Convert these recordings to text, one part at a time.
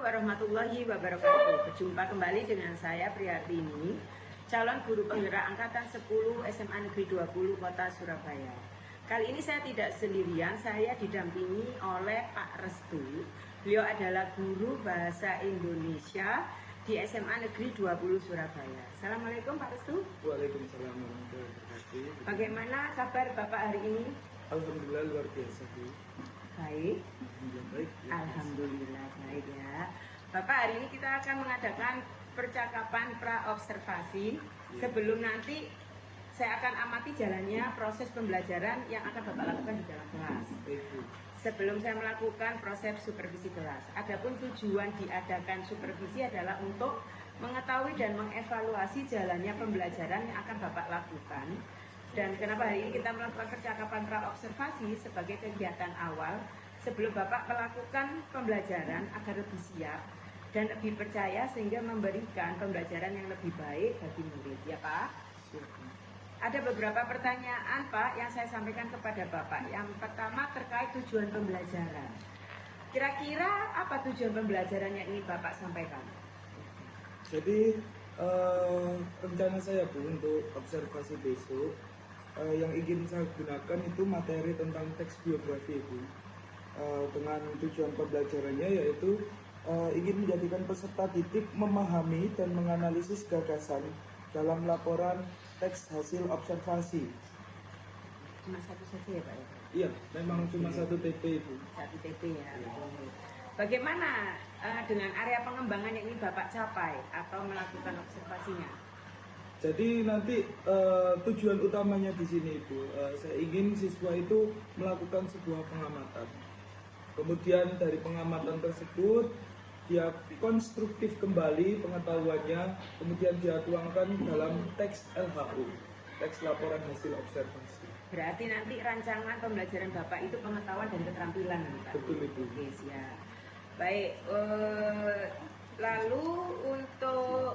warahmatullahi wabarakatuh. Berjumpa kembali dengan saya Priyatini, calon guru penggerak angkatan 10 SMA Negeri 20 Kota Surabaya. Kali ini saya tidak sendirian, saya didampingi oleh Pak Restu. Beliau adalah guru bahasa Indonesia di SMA Negeri 20 Surabaya. Assalamualaikum Pak Restu. Waalaikumsalam warahmatullahi wabarakatuh. Bagaimana kabar Bapak hari ini? Alhamdulillah luar biasa, Bu. Baik. Alhamdulillah baik. Alhamdulillah baik ya. Bapak, hari ini kita akan mengadakan percakapan pra-observasi. Sebelum nanti saya akan amati jalannya proses pembelajaran yang akan Bapak lakukan di dalam kelas. Baik, Bu. Sebelum saya melakukan proses supervisi kelas. Adapun tujuan diadakan supervisi adalah untuk mengetahui dan mengevaluasi jalannya pembelajaran yang akan Bapak lakukan. Dan kenapa hari ini kita melakukan percakapan pra-observasi sebagai kegiatan awal sebelum Bapak melakukan pembelajaran agar lebih siap dan lebih percaya sehingga memberikan pembelajaran yang lebih baik bagi murid, ya Pak? Silakan. Ada beberapa pertanyaan Pak yang saya sampaikan kepada Bapak. Yang pertama terkait tujuan pembelajaran. Kira-kira apa tujuan pembelajaran yang ingin Bapak sampaikan? Jadi rencana saya, Bu, untuk observasi besok yang ingin saya gunakan itu materi tentang teks biografi, Bu. Dengan tujuan pembelajarannya yaitu ingin menjadikan peserta didik memahami dan menganalisis gagasan dalam laporan teks hasil observasi. Cuma satu saja ya Pak ya? Iya, memang cuma satu TP, Bu. Satu TP ya. Bagaimana dengan area pengembangan yang ingin Bapak capai atau melakukan observasinya? Jadi nanti tujuan utamanya di sini, Bu, saya ingin siswa itu melakukan sebuah pengamatan. Kemudian dari pengamatan tersebut dia konstruktif kembali pengetahuannya, kemudian dia tuangkan dalam teks LHU, teks laporan hasil observasi. Berarti nanti rancangan pembelajaran Bapak itu pengetahuan dan keterampilan, Pak? Betul, Ibu. Oke, siap. Baik, lalu untuk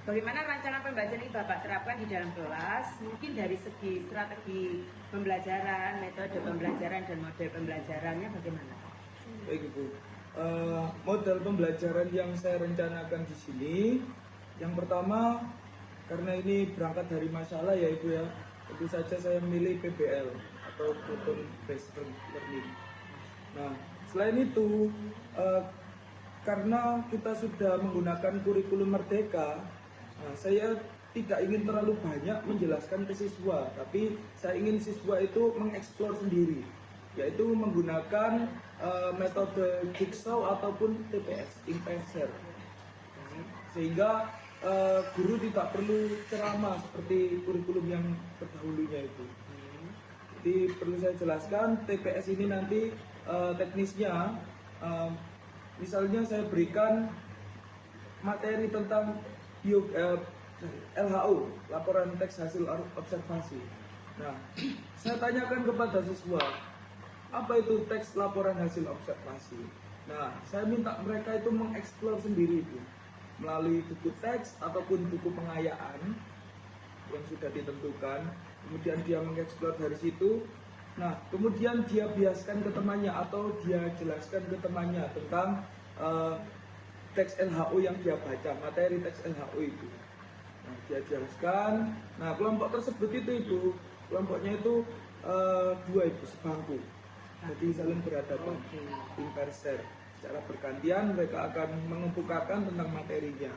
bagaimana rancangan pembelajaran ini Bapak terapkan di dalam kelas? Mungkin dari segi strategi pembelajaran, metode pembelajaran, dan model pembelajarannya bagaimana? Baik, Ibu. Model pembelajaran yang saya rencanakan di sini, yang pertama, karena ini berangkat dari masalah ya Ibu ya, tentu saja saya memilih PBL atau Proton Based Learning. Nah, selain itu, karena kita sudah menggunakan kurikulum Merdeka, saya tidak ingin terlalu banyak menjelaskan ke siswa, tapi saya ingin siswa itu mengeksplor sendiri, yaitu menggunakan metode jigsaw ataupun TPS, Impeser, sehingga guru tidak perlu ceramah seperti kurikulum yang terdahulunya itu. Jadi perlu saya jelaskan, TPS ini nanti teknisnya, misalnya saya berikan materi tentang LHU, laporan teks hasil observasi. Nah, saya tanyakan kepada siswa, apa itu teks laporan hasil observasi? Nah, saya minta mereka itu mengeksplor sendiri itu melalui buku teks ataupun buku pengayaan yang sudah ditentukan. Kemudian dia mengeksplor dari situ. Nah, kemudian dia biaskan ke temannya atau dia jelaskan ke temannya tentang teks LHU yang dia baca, materi teks LHU itu. Nah, dia jelaskan. Nah, kelompok tersebut itu kelompoknya itu dua itu sebangku. Jadi saling berhadapan, imperser. Secara bergantian mereka akan mengemukakan tentang materinya.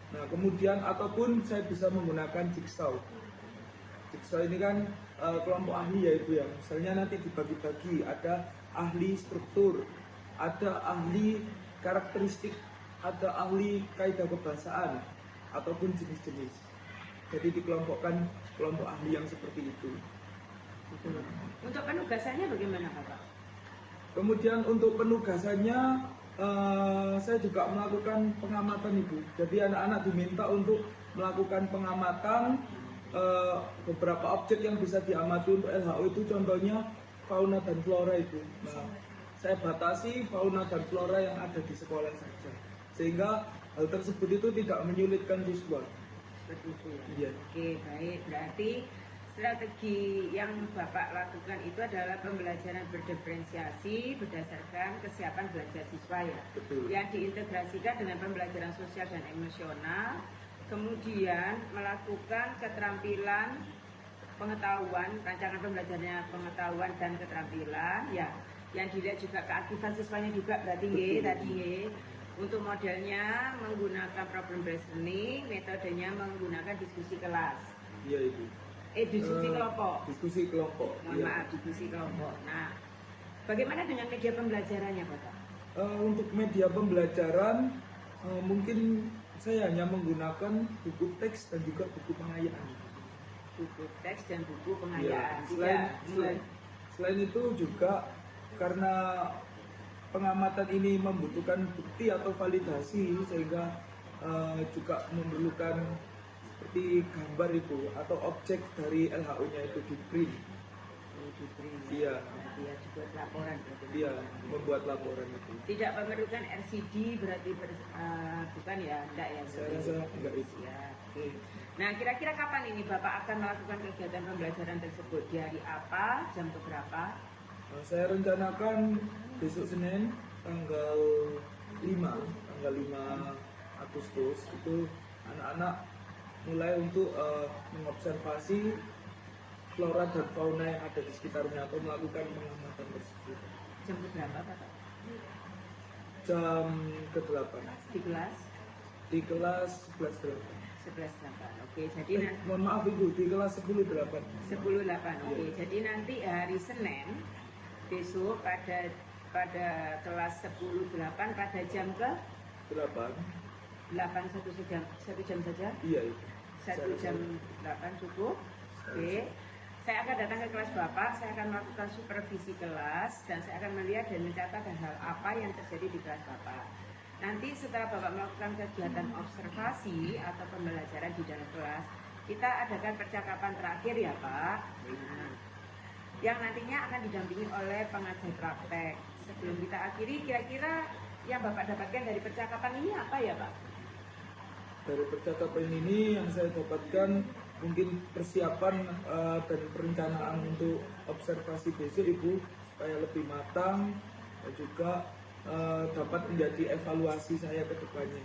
Nah, kemudian ataupun saya bisa menggunakan jigsaw. Jigsaw ini kan kelompok ahli ya Ibu ya. Misalnya nanti dibagi-bagi, ada ahli struktur, ada ahli karakteristik, ada ahli kaidah kebahasaan ataupun jenis-jenis. Jadi dikelompokkan kelompok ahli yang seperti itu. Untuk penugasannya bagaimana Bapak? Kemudian untuk penugasannya saya juga melakukan pengamatan Ibu. Jadi anak-anak diminta untuk melakukan pengamatan beberapa objek yang bisa diamati untuk LHU itu, contohnya fauna dan flora itu. Nah, saya batasi fauna dan flora yang ada di sekolah saja, sehingga hal tersebut itu tidak menyulitkan siswa. Seperti itu ya? Iya. Oke, baik. Berarti Strategi yang Bapak lakukan itu adalah pembelajaran berdiferensiasi berdasarkan kesiapan belajar siswa ya. Betul. Yang diintegrasikan dengan pembelajaran sosial dan emosional, kemudian melakukan keterampilan pengetahuan, rancangan pembelajarannya pengetahuan dan keterampilan ya. Yang dilihat juga keaktifan siswanya juga berarti nggih tadi nggih. Untuk modelnya menggunakan problem based learning, metodenya menggunakan diskusi kelas. Iya itu. Diskusi kelompok. Diskusi kelompok. Mohon maaf, diskusi kelompok. Nah, bagaimana dengan media pembelajarannya, Bapak? Untuk media pembelajaran, mungkin saya hanya menggunakan buku teks dan juga buku pengayaan. Buku teks dan buku Ya, pengayaan. selain itu juga karena pengamatan ini membutuhkan bukti atau validasi, sehingga juga memerlukan seperti gambar itu atau objek dari LHU-nya itu di print. Iya. Dia juga laporan. Iya, membuat laporan itu. Tidak memerlukan RCD berarti bukan ya, enggak ya? Saya rasa enggak itu. Ya, oke. Nah, kira-kira kapan ini Bapak akan melakukan kegiatan pembelajaran tersebut? Di hari apa? Jam berapa? Saya rencanakan besok Senin tanggal 5 Agustus itu anak-anak mulai untuk mengobservasi flora dan fauna yang ada di sekitarnya atau melakukan pengamatan tersebut. Jam berapa, Bapak? Jam ke-8 Di kelas? di kelas 11.8. 11.8. Oke, jadi Mohon maaf Ibu, di kelas 10.8. 10.8. Oke, Iya. jadi nanti hari Senin besok pada kelas 10.8 pada jam ke 8. 8 satu jam saja. Iya itu. 1 jam 8 cukup. Oke. Saya akan datang ke kelas Bapak, saya akan melakukan supervisi kelas dan saya akan melihat dan mencatat hal apa yang terjadi di kelas Bapak. Nanti setelah Bapak melakukan kegiatan observasi atau pembelajaran di dalam kelas, kita adakan percakapan terakhir ya Pak. Nah, yang nantinya akan didampingi oleh pengajar praktek. Sebelum kita akhiri, kira-kira yang Bapak dapatkan dari percakapan ini apa ya Pak? Dari percakapan ini yang saya dapatkan mungkin persiapan dan perencanaan untuk observasi besok Ibu supaya lebih matang dan juga dapat menjadi evaluasi saya ke depannya.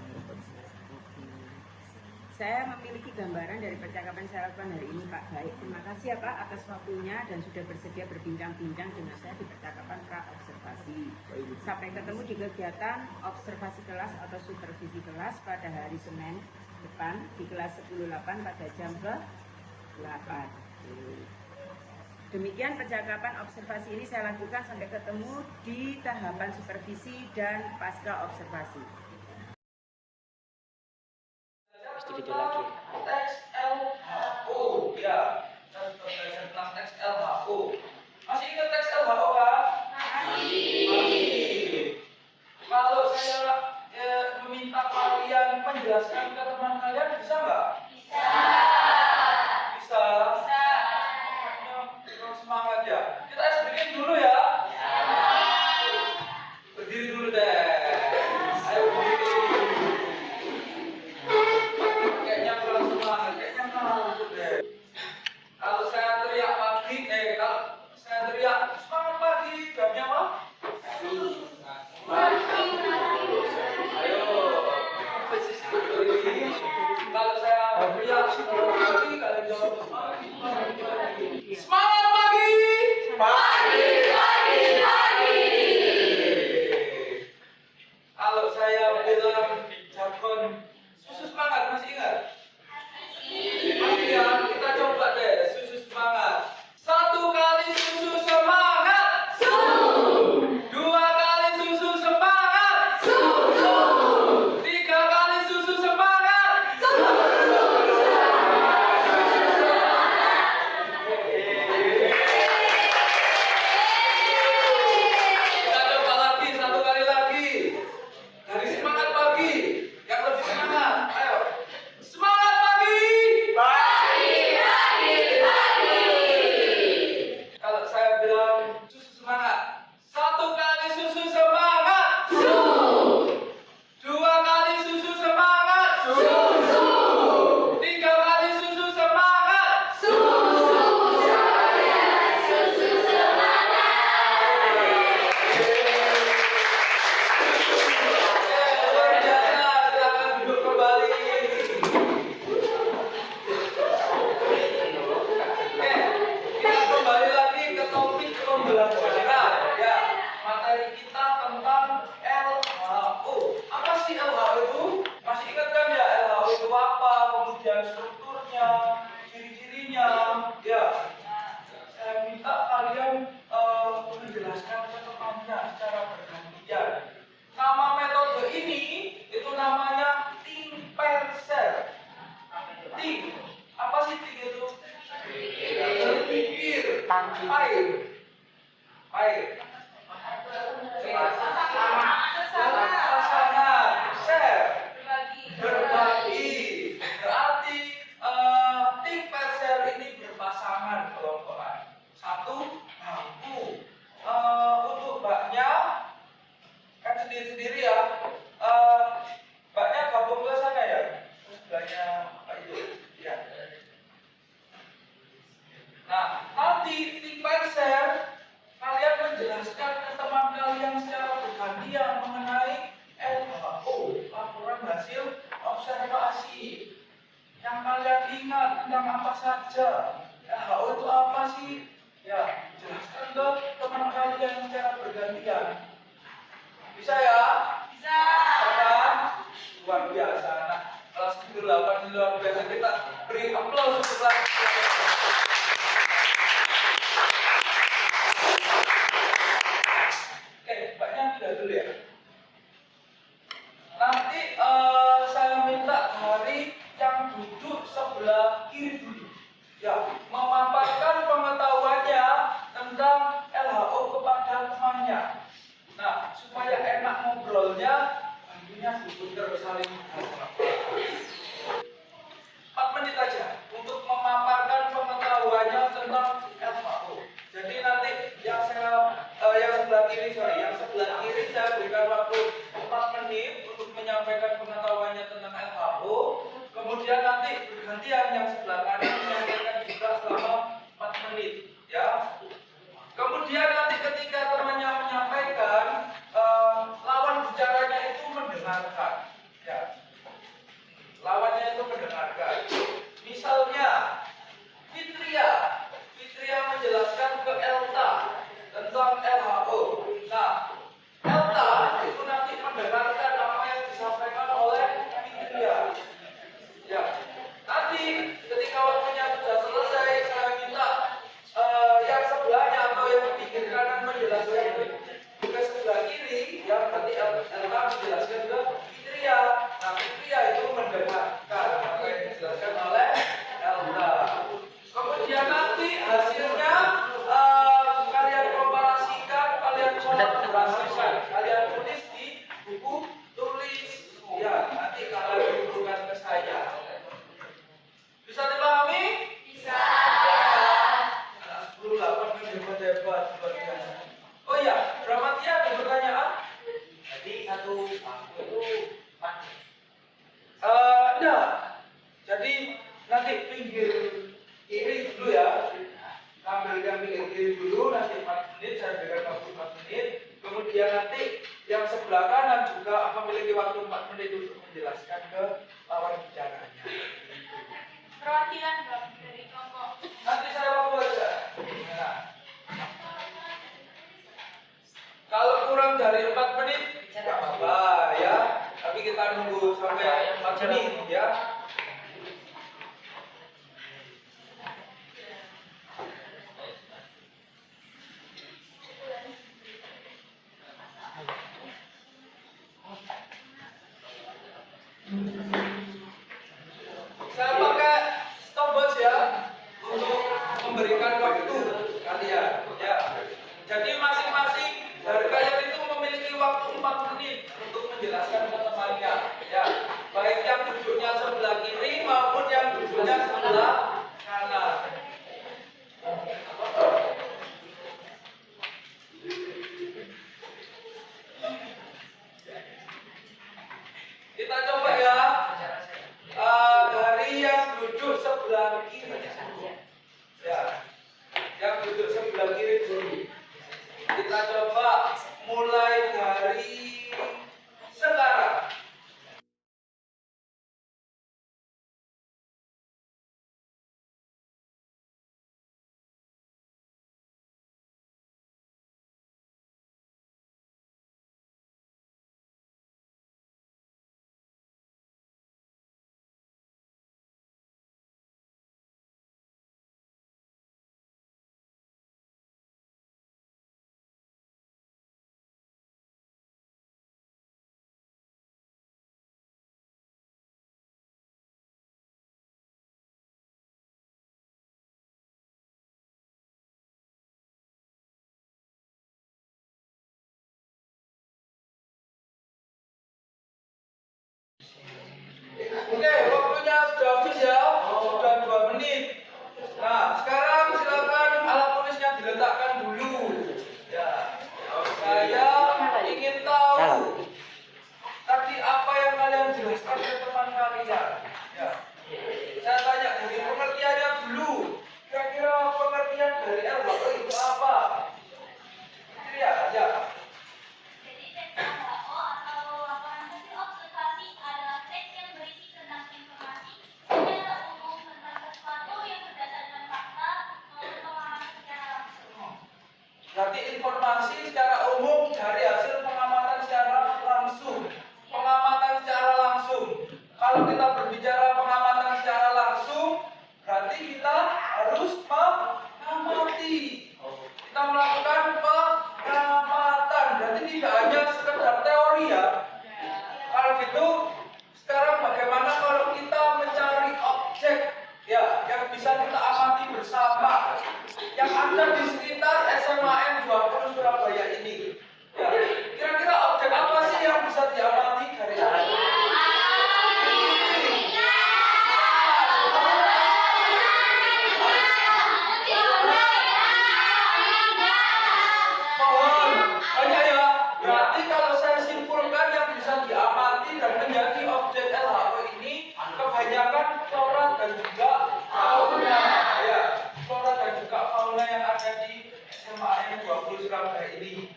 Saya memiliki gambaran dari percakapan saya lakukan hari ini Pak. Baik, terima kasih ya Pak atas waktunya dan sudah bersedia berbincang-bincang dengan saya di percakapan pra-observasi. Sampai ketemu di kegiatan observasi kelas atau supervisi kelas pada hari Senin depan di kelas 10.8 pada jam ke-8. Demikian percakapan observasi ini saya lakukan sampai ketemu di tahapan supervisi dan pasca observasi. Video lagi. Teks LHO, ya. Kita belajar tentang teks LHO. Masih ingat teks LHO kan? Masih. Kalau saya meminta kalian menjelaskan ke teman kalian, bisa nggak? Bisa. Semangat ya. Kita bikin dulu ya. Berdiri dulu deh. Ayo berdiri. Kayaknya kurang semangat, kayaknya ngantuk deh. Kalau saya teriak pagi, kalau saya teriak semangat pagi, jamnya apa? Ayo. Kalau saya teriak semangat pagi, kalian jawab pagi. Semangat pagi. Kalau saya bilang jargon susu semangat, masih ingat? Masih ya, kita coba deh susu semangat. 1 kali susu semangat. 2 kali susu semangat. 3 kali susu semangat. tentang apa saja. LHO itu apa sih? Ya, jelaskan ke teman kalian secara bergantian. Bisa ya? Bisa. Kan? Luar biasa. Nah, kelas 8 ini luar biasa. Kita beri aplaus untuk kelas. Oke, mbaknya sudah dulu ya. Nanti saya minta dari yang duduk sebelah kiri dulu. Ya, memaparkan pengetahuannya tentang LHO kepada temannya. Nah, supaya enak ngobrolnya, bantunya diputar saling 4 menit aja untuk memaparkan pengetahuannya tentang LHO. Jadi nanti yang sebelah kiri saya berikan waktu 4 menit untuk menyampaikan pengetahuannya tentang LHO. Kemudian nanti bergantian yang sebelah kanan menyampaikan juga selama 4 menit, ya. Kemudian nanti ketika temannya menyampaikan, lawan bicaranya itu mendengarkan, ya. Lawannya itu mendengarkan. Misalnya, Fitria menjelaskan ke Elta tentang LHO. Nah, Elta itu nanti mendengarkan apa yang disampaikan oleh Fitria. Ya, nanti ketika waktunya sudah selesai, saya minta yang sebelahnya atau yang di kiri kanan menjelaskan ke sebelah kiri, ya nanti Elta menjelaskan ke Fitria. Nah, Fitria itu mendengarkan apa yang dijelaskan oleh Elta. Kemudian nanti hasilnya kalian komparasikan, kalian kolaborasikan, kalian tulis di buku tulis. Ya, nanti kalian hubungkan ke saya. Bisa dipahami? Bisa. Anak 10-8 hebat-hebat. Oh iya, Dramatia ada pertanyaan? Jadi satu bangku itu empat. Enggak. Jadi nanti pinggir kiri dulu ya. Ambil yang pinggir kiri dulu, nanti 4 menit, saya berikan waktu 4 menit. Kemudian nanti yang sebelah kanan juga memiliki waktu 4 menit untuk menjelaskan ke lawan bicaranya. Perwakilan dong dari kelompok. Nanti saya waktu aja. Nah, kalau kurang dari 4 menit, tidak apa-apa ya. Tapi kita nunggu sampai 4 menit ya. Saya pakai stopwatch ya untuk memberikan waktu kalian ya. Jadi masing-masing dari kalian itu memiliki waktu 4 menit untuk menjelaskan ke temannya ya. Baik yang duduknya sebelah kiri maupun yang duduknya sebelah kanan. Kita coba ya. Dari yang duduk sebelah kiri ya, yang duduk sebelah kiri dulu. Kita coba mulai dari sekarang. Oke, waktunya sudah habis ya, sudah 2 menit. Nah, sekarang silakan alat tulisnya diletakkan dulu. Ya, saya ingin tahu tadi apa yang kalian jelaskan ke teman kalian. Ya, saya tanya dari pengertiannya dulu. Kira-kira pengertian dari LHO itu apa? Ya. Jadi teks LHO atau laporan hasil observasi adalah teks yang berisi tentang informasi secara umum tentang sesuatu informasi secara umum dari hasil pengamatan secara langsung. Pengamatan secara langsung. Kalau kita berbicara pengamatan secara langsung, berarti kita harus mengamati. Kita melakukan pengamatan. Berarti tidak hanya sekedar teori ya. Kalau gitu, sekarang bagaimana kalau kita mencari objek ya yang bisa kita amati bersama yang ada di sekitar SMAN 20 Surabaya ini? Ya, kira-kira objek apa sih yang bisa diamati dari ini? Pohon. Oh iya ya. Berarti kalau saya simpulkan yang bisa diamati dan menjadi objek LHO ini kebanyakan flora dan juga fauna. Ya, flora dan juga fauna yang ada di SMAN 20 Surabaya ini.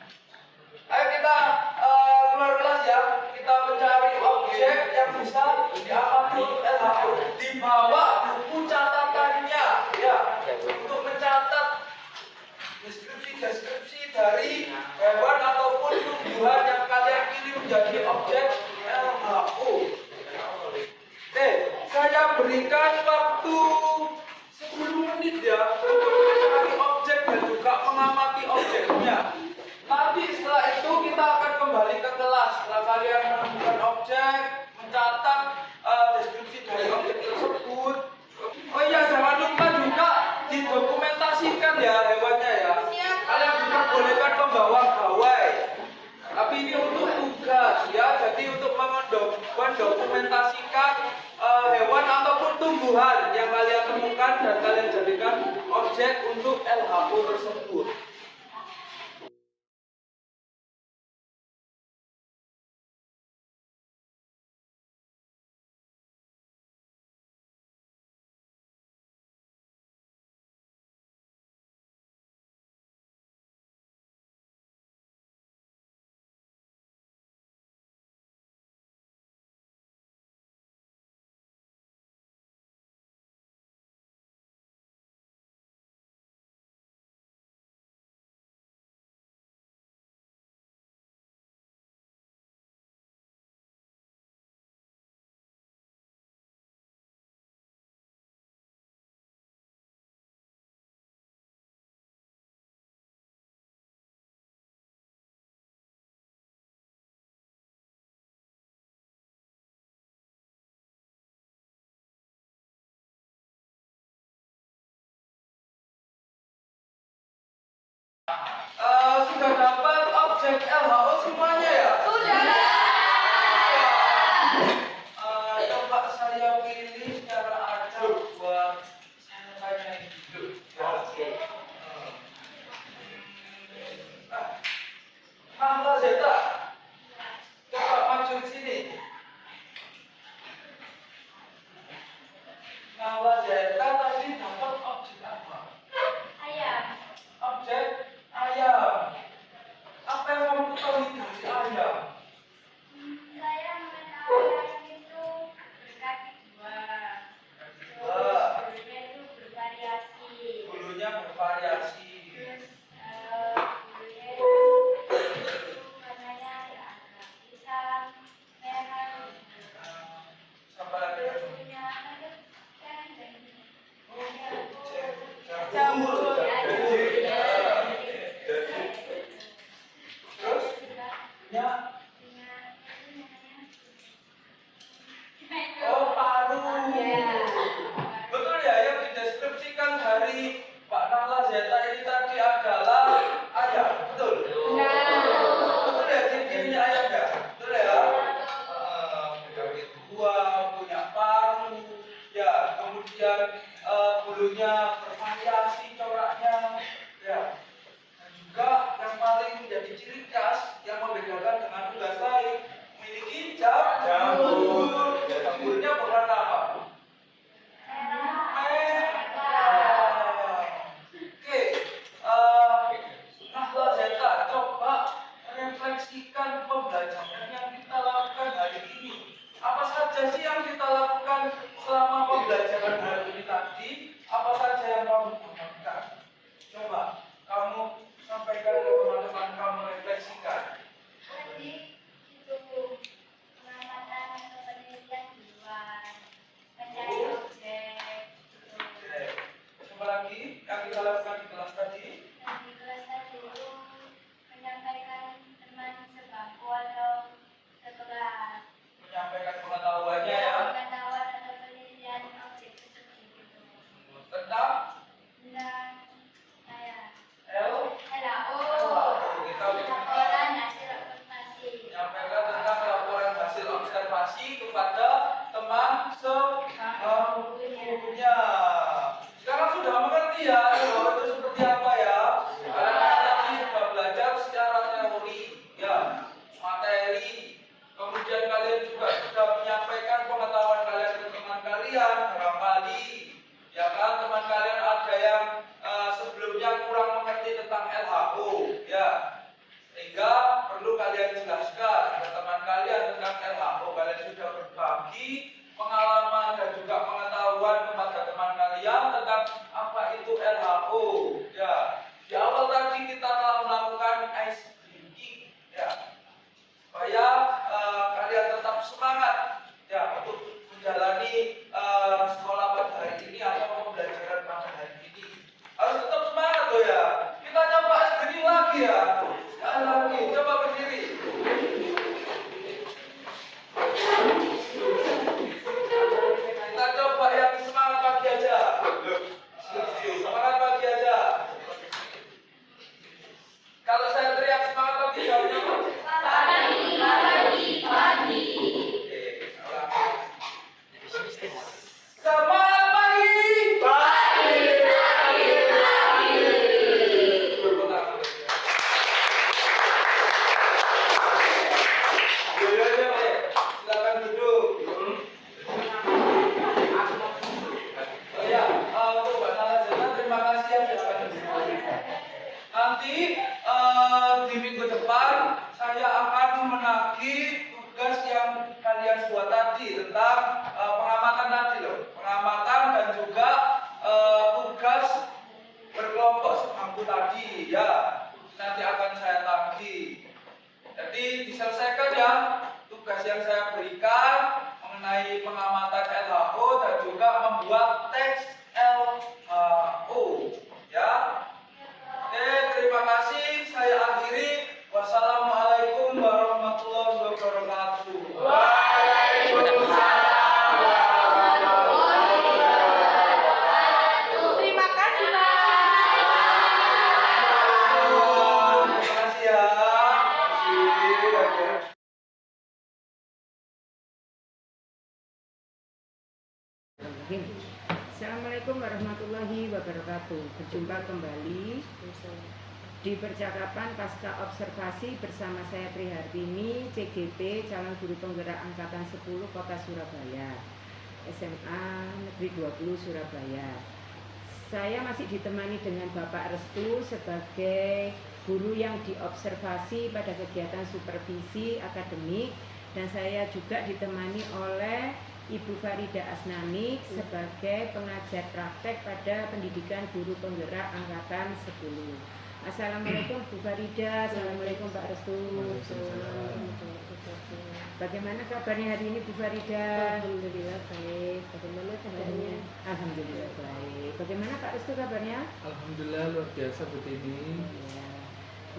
Ayo kita keluar kelas ya. Kita mencari objek yang bisa diamati untuk LHO. Dibawa buku catatannya ya untuk mencatat deskripsi dari hewan ataupun tumbuhan yang kalian pilih menjadi objek LHO. Oke, saya berikan waktu 10 menit ya untuk mencari objek dan juga mengamati objeknya. Nanti setelah itu kita akan kembali ke kelas. Setelah kalian menemukan objek, mencatat deskripsi dari objek tersebut. Oh iya, jangan lupa juga didokumentasikan ya hewannya ya. Kalian diperbolehkan membawa gawai. Tapi ini untuk tugas ya. Jadi untuk mendokumentasikan hewan ataupun tumbuhan yang kalian temukan dan kalian jadikan objek untuk LHO tersebut. Sudah dapat objek LHO semuanya ya? Sudah. Coba saya pilih secara acak buat saya tanyain dulu. Nahla Zeta, coba maju ke sini. Nahla Zeta tadi dapat objek apa? Ayam. Objek ayam. Apa yang kamu ketahui dari ayam? Saya mengenal ayam itu berkaki dua. Terus bulunya itu bervariasi. Bulunya bervariasi. Terus bulunya itu warnanya ada agak hitam, merah. Siapa lagi? Terus punya ada kan dan Jamur. Terus punya oh paru. Betul ya yang dideskripsikan dari Pak Nahla Zeta ini tadi adalah ayam, betul? Betul ya ciri-cirinya ayam ya? Betul ya? Kaki dua, punya paru, ya kemudian bulunya bervariasi coraknya, ya. Dan juga yang paling menjadi ciri khas yang membedakan dengan unggas lain memiliki jamur. Jamurnya berwarna apa? Oke, Nahla Zeta, coba refleksikan pembelajaran yang kita lakukan hari ini. Apa saja sih yang kita lakukan selama pembelajaran hari ini tadi? Apa saja yang kamu lakukan? Coba kamu sampaikan ke teman-teman informasi kepada teman sebangkunya. Sekarang sudah mengerti ya bahwa itu seperti apa ya? Kalian tadi sudah belajar secara teori, ya, materi. Kemudian kalian juga sudah menyampaikan pengetahuan kalian ke teman kalian, barangkali, ya kan, teman kalian ada yang sebelumnya kurang mengerti tentang LHO, ya, sehingga perlu kalian jelaskan ke teman kalian tentang LHO. Kalian sudah berbagi pengalaman dan juga pengetahuan kepada teman kalian tentang apa itu LHO. Ya, di awal tadi kita telah melakukan ice breaking, ya, supaya kalian tetap semangat, ya, untuk menjalani sekolah pada hari ini atau pembelajaran pada hari ini. Harus tetap semangat loh ya. Kita coba ice breaking lagi ya. Sekali lagi, coba berdiri. Kita coba yang semangat pagi aja. Semangat pagi aja. Kalau saya teriak semangat pagi, jawabnya apa? Semangat pagi. Silakan duduk. Oh ya, untuk Mbak Nala Zena, terima kasih ya. Silakan duduk. Nanti di minggu depan saya akan menagih tugas yang kalian buat tadi tentang pengamatan tadi loh, pengamatan dan juga tugas berkelompok sebangku tadi ya. Nanti akan saya tagih. Jadi diselesaikan ya tugas yang saya berikan mengenai pengamatan LHO dan juga membuat teks LHO ya. Oke, terima kasih. Saya akhiri. Wassalamualaikum warahmatullahi wabarakatuh. Waalaikumsalam warahmatullahi wabarakatuh. Terima kasih, Pak. Terima kasih ya. Terima kasih. Assalamualaikum warahmatullahi wabarakatuh. Berjumpa kembali di percakapan pasca observasi bersama saya Trihartini, CGP, calon guru penggerak angkatan 10 Kota Surabaya, SMA Negeri 20 Surabaya. Saya masih ditemani dengan Bapak Restu sebagai guru yang diobservasi pada kegiatan supervisi akademik, dan saya juga ditemani oleh Ibu Farida Asnani sebagai pengajar praktek pada pendidikan guru penggerak angkatan 10. Assalamualaikum Bu Farida, Assalamualaikum Pak Restu. Bagaimana kabarnya hari ini Bu Farida? Alhamdulillah baik. Bagaimana kabarnya? Alhamdulillah baik. Bagaimana Pak Restu kabarnya? Alhamdulillah luar biasa Bu Tini.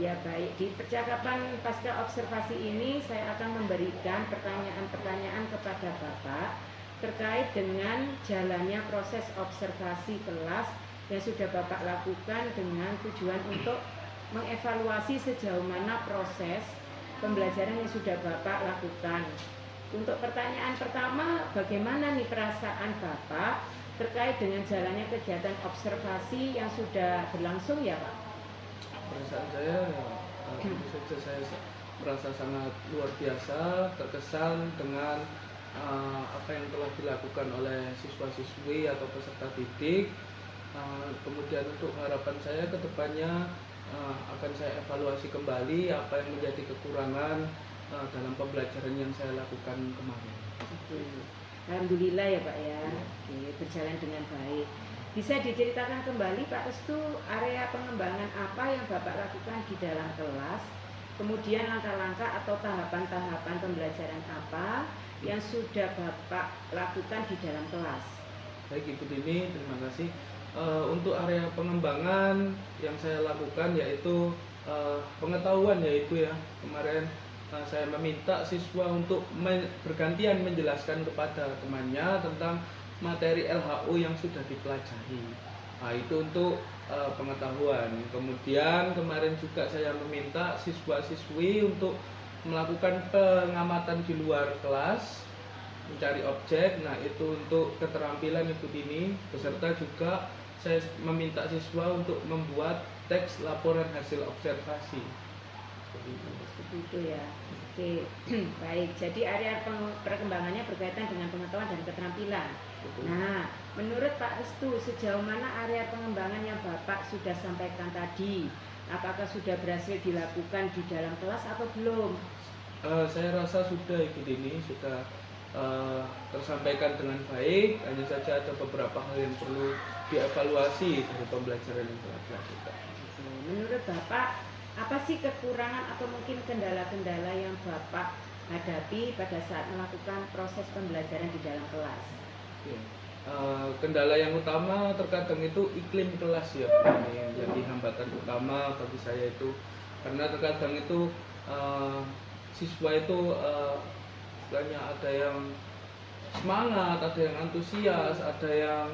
Ya baik, di percakapan pasca observasi ini saya akan memberikan pertanyaan-pertanyaan kepada Bapak terkait dengan jalannya proses observasi kelas yang sudah Bapak lakukan dengan tujuan untuk mengevaluasi sejauh mana proses pembelajaran yang sudah Bapak lakukan. Untuk pertanyaan pertama, bagaimana nih perasaan Bapak terkait dengan jalannya kegiatan observasi yang sudah berlangsung ya Pak? Perasaan saya tentu saja saya merasa sangat luar biasa, terkesan dengan apa yang telah dilakukan oleh siswa-siswi atau peserta didik. Kemudian untuk harapan saya ke depannya akan saya evaluasi kembali apa yang menjadi kekurangan dalam pembelajaran yang saya lakukan kemarin. Alhamdulillah ya Pak ya, berjalan dengan baik. Bisa diceritakan kembali Pak Restu area pengembangan apa yang Bapak lakukan di dalam kelas, kemudian langkah-langkah atau tahapan-tahapan pembelajaran apa yang sudah Bapak lakukan di dalam kelas. Baik Ibu Dini, terima kasih. Untuk area pengembangan yang saya lakukan yaitu pengetahuan ya Ibu ya. Kemarin saya meminta siswa untuk bergantian menjelaskan kepada temannya tentang materi LHO yang sudah dipelajari. Nah, itu untuk pengetahuan. Kemudian kemarin juga saya meminta siswa-siswi untuk melakukan pengamatan di luar kelas mencari objek. Nah, itu untuk keterampilan Ibu Tini, beserta juga saya meminta siswa untuk membuat teks laporan hasil observasi. Seperti itu ya. Oke, baik. Jadi area perkembangannya berkaitan dengan pengetahuan dan keterampilan. Betul. Nah, menurut Pak Restu, sejauh mana area pengembangan yang Bapak sudah sampaikan tadi? Apakah sudah berhasil dilakukan di dalam kelas atau belum? Saya rasa sudah Ibu Dini, sudah tersampaikan dengan baik. Hanya saja ada beberapa hal yang perlu dievaluasi dari pembelajaran yang telah dilakukan. Menurut Bapak, apa sih kekurangan atau mungkin kendala-kendala yang Bapak hadapi pada saat melakukan proses pembelajaran di dalam kelas? Ya. Kendala yang utama terkadang itu iklim kelas ya, ini yang jadi hambatan utama bagi saya itu, karena terkadang itu siswa itu istilahnya ada yang semangat, ada yang antusias, ada yang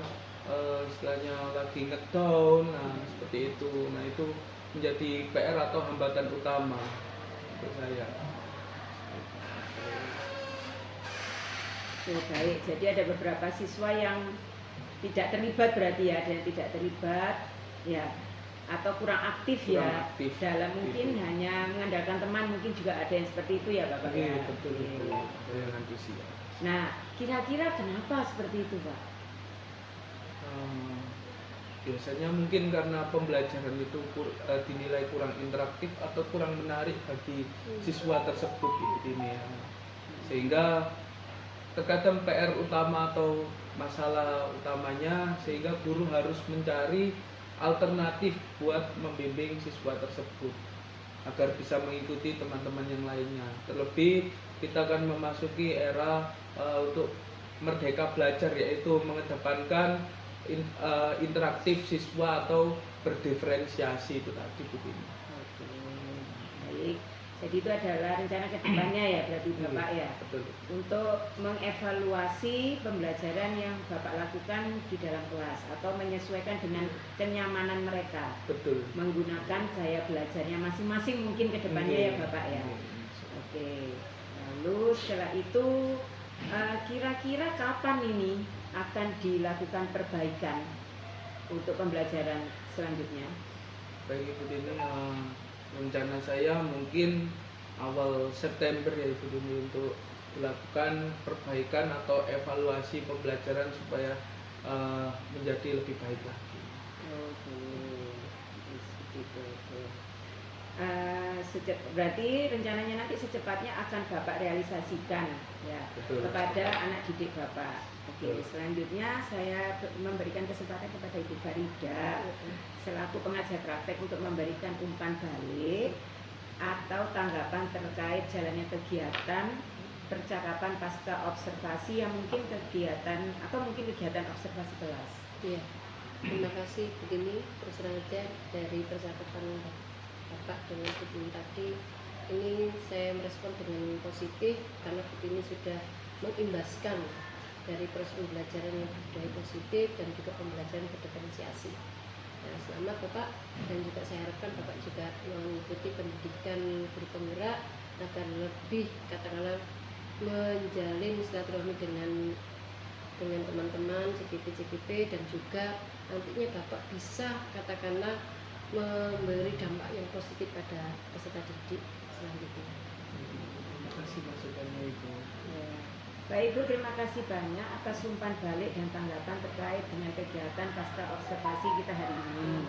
istilahnya lagi ngedown, nah seperti itu. Nah itu menjadi PR atau hambatan utama untuk saya. Oh, baik, jadi ada beberapa siswa yang tidak terlibat berarti ya, ada yang tidak terlibat ya, atau kurang aktif Kurang ya, aktif, dalam mungkin gitu. hanya mengandalkan teman, mungkin juga ada yang seperti itu ya Bapak ya. Iya, betul, Oke. ada yang antusias. Nah, kira-kira kenapa seperti itu Pak? Biasanya mungkin karena pembelajaran itu dinilai kurang interaktif atau kurang menarik bagi siswa tersebut gitu ini ya. Sehingga terkadang PR utama atau masalah utamanya, sehingga guru harus mencari alternatif buat membimbing siswa tersebut agar bisa mengikuti teman-teman yang lainnya. Terlebih kita akan memasuki era untuk merdeka belajar, yaitu mengedepankan interaktif siswa atau berdiferensiasi itu tadi begini. Oke, baik. Jadi itu adalah rencana kedepannya ya berarti Bapak ya, Betul. untuk mengevaluasi pembelajaran yang Bapak lakukan di dalam kelas atau menyesuaikan dengan kenyamanan mereka, Betul. menggunakan gaya belajarnya masing-masing mungkin kedepannya ya Bapak ya. Oke, lalu setelah itu kira-kira kapan ini akan dilakukan perbaikan untuk pembelajaran selanjutnya? Baik Ibu Dini, rencana saya mungkin awal September ya Ibu Dini, untuk dilakukan perbaikan atau evaluasi pembelajaran supaya menjadi lebih baik lagi. Oke, berarti rencananya nanti secepatnya akan Bapak realisasikan ya. Betul. Kepada anak didik Bapak. Oke, Betul. selanjutnya saya memberikan kesempatan kepada Ibu Farida selaku pengajar praktek untuk memberikan umpan balik atau tanggapan terkait jalannya kegiatan percakapan pasca observasi yang mungkin kegiatan atau mungkin kegiatan observasi kelas. Iya. Terima kasih begini terus terang aja dari percakapan Bapak dengan Butini tadi, ini saya merespon dengan positif karena Butini sudah mengimbaskan dari proses pembelajaran yang budaya positif dan juga pembelajaran berdiferensiasi. Nah, selamat Bapak, dan juga saya harapkan Bapak juga mengikuti pendidikan guru penggerak agar lebih katakanlah menjalin silaturahmi dengan teman-teman CGP dan juga nantinya Bapak bisa katakanlah memberi dampak yang positif pada peserta didik selanjutnya. Terima kasih masukannya Ibu. Ya. Baik Ibu, terima kasih banyak atas umpan balik dan tanggapan terkait dengan kegiatan pasca observasi kita hari ini.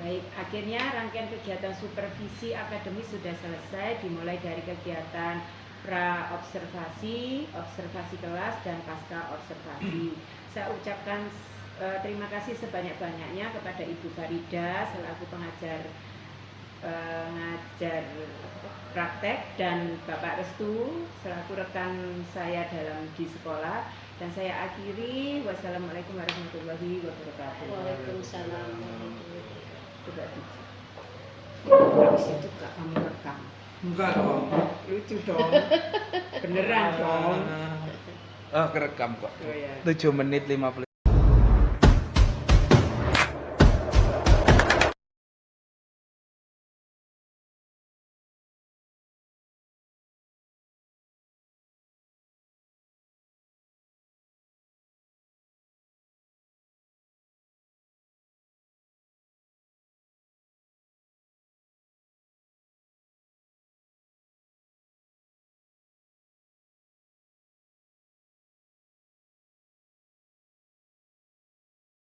Baik, akhirnya rangkaian kegiatan supervisi akademis sudah selesai, dimulai dari kegiatan pra-observasi, observasi kelas, dan pasca observasi. Saya ucapkan terima kasih sebanyak-banyaknya kepada Ibu Farida selaku pengajar praktek dan Bapak Restu selaku rekan saya di sekolah, dan saya akhiri. Wassalamualaikum warahmatullahi wabarakatuh. Waalaikumsalam. Coba habis itu Kak, kamu rekam. Enggak dong. Lucu dong. Beneran dong. Kerekam kok. Oh, ya. 7 menit 50.